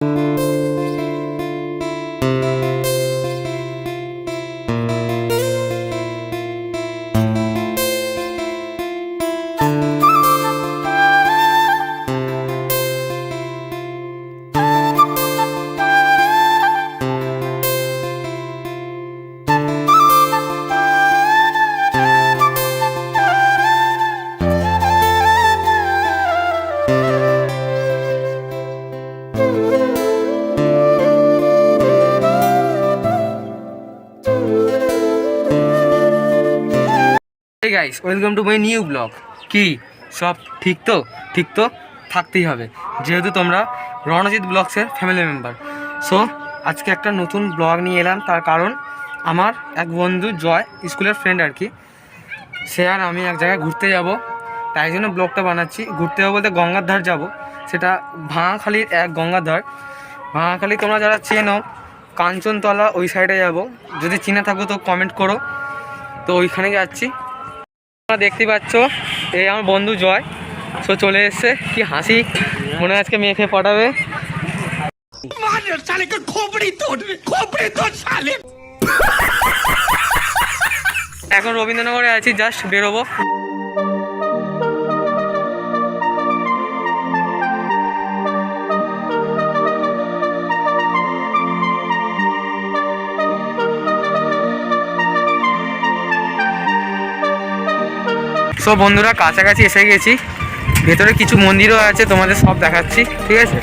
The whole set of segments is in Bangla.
Hey guys, welcome to my new vlog. কি সব ঠিক তো থাকতেই হবে, যেহেতু তোমরা রণজিৎ ব্লগসের ফ্যামিলি মেম্বার। সো আজকে একটা নতুন ব্লগ নিয়ে এলাম, তার কারণ আমার এক বন্ধু জয়, স্কুলের ফ্রেন্ড আর কি, সে আর আমি এক জায়গায় ঘুরতে যাব, তাই জন্য ব্লগটা বানাচ্ছি। ঘুরতে যাবো বলতে গঙ্গার ধার যাব, সেটা ভাঙাখালির এক গঙ্গার ধার। ভাঙাখালি তোমরা যারা চেনো, কাঞ্চনতলা ওই সাইডে যাব, যদি চিনে থাকো তো কমেন্ট করো। তো ওইখানে যাচ্ছি, তোমরা দেখতে পাচ্ছ এই আমার বন্ধু জয়। সো চলে এসছে, কি হাসি, মনে হয় আজকে মেয়ে খেয়ে পটাবে। এখন রবীন্দ্রনগরে আছি, জাস্ট বেরোবো। সো বন্ধুরা, কাছাকাছি এসে গেছি, ভেতরে কিছু মন্দিরও আছে, তোমাদের সব দেখাচ্ছি, ঠিক আছে।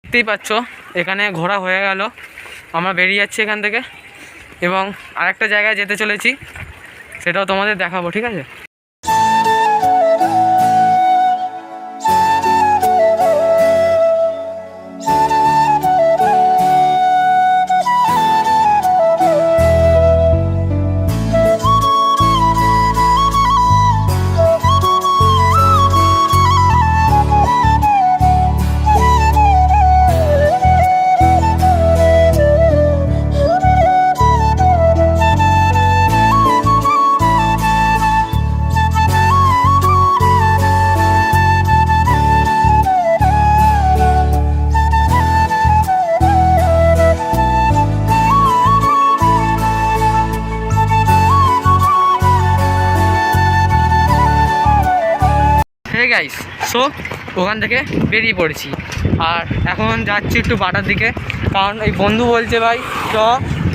দেখতেই পাচ্ছ এখানে ঘোরা হয়ে গেল, আমরা বেরিয়ে যাচ্ছি এখান থেকে এবং আরেকটা জায়গায় যেতে চলেছি, সেটাও তোমাদের দেখাবো, ঠিক আছে। গাইস, সো ওখান থেকে বেরিয়ে পড়েছি আর এখন যাচ্ছি একটু বাটার দিকে, কারণ এই বন্ধু বলছে ভাই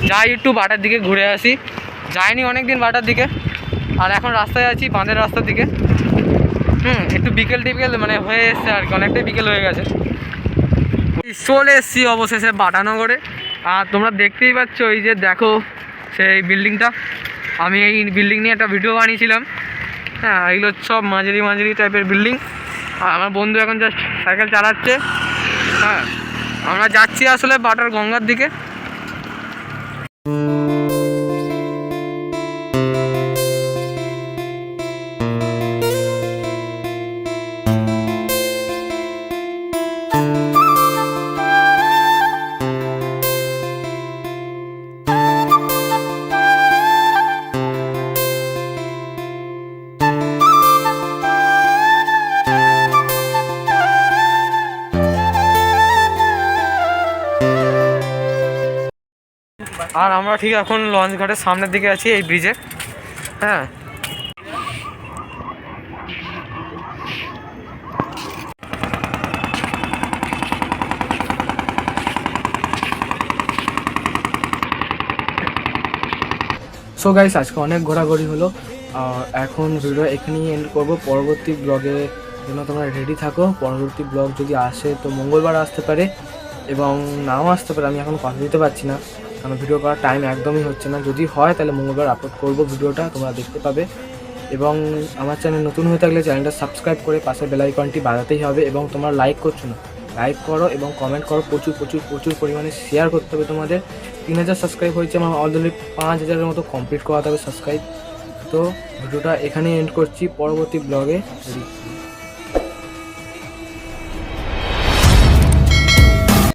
যাই একটু বাটার দিকে ঘুরে আসি। যাইনি অনেক দিন বাটার দিকে, আর এখন রাস্তায় আছি বাঁধের রাস্তার দিকে। একটু বিকেল মানে হয়ে এসছে আর কি, অনেকটাই বিকেল হয়ে গেছে। চলে এসছি অবশেষে বাটানগরে, আর তোমরা দেখতেই পাচ্ছ এই যে দেখো সেই বিল্ডিংটা, আমি এই বিল্ডিং নিয়ে একটা ভিডিও বানিয়েছিলাম। হ্যাঁ, এগুলো সব মাঝারি টাইপের বিল্ডিং, আর আমার বন্ধু এখন জাস্ট সাইকেল চালাচ্ছে। হ্যাঁ, আমরা যাচ্ছি আসলে বাটার গঙ্গার দিকে। আর আমরা ঠিক এখন লঞ্চ ঘাটের সামনের দিকে আছি, এই ব্রিজে। হ্যাঁ, সো গাইস, আজকে অনেক ঘোরাঘুরি হলো, আর এখন ভিডিও এখানেই এন্ড করবো। পরবর্তী ব্লগে জন্য তোমরা রেডি থাকো। পরবর্তী ব্লগ যদি আসে তো মঙ্গলবার আসতে পারে এবং নাও আসতে পারে, আমি এখন কথা দিতে পারছি না কারণ ভিডিও করার টাইম একদমই হচ্ছে না। যদি হয় তাহলে মঙ্গলবার আপলোড করব ভিডিওটা, তোমরা দেখতে পাবে। এবং আমার চ্যানেল নতুন হয়ে থাকলে চ্যানেলটা সাবস্ক্রাইব করে পাশে বেল আইকনটি বাজাতেই হবে। এবং তোমরা লাইক করছো না, লাইক করো এবং কমেন্ট করো, প্রচুর প্রচুর প্রচুর পরিমাণে শেয়ার করতে হবে তোমাদের। 3000 সাবস্ক্রাইব হয়েছে, আমার অলরেডি 5000-এর মতো কমপ্লিট করাতে হবে সাবস্ক্রাইব। তো ভিডিওটা এখানেই এন্ড করছি, পরবর্তী ব্লগে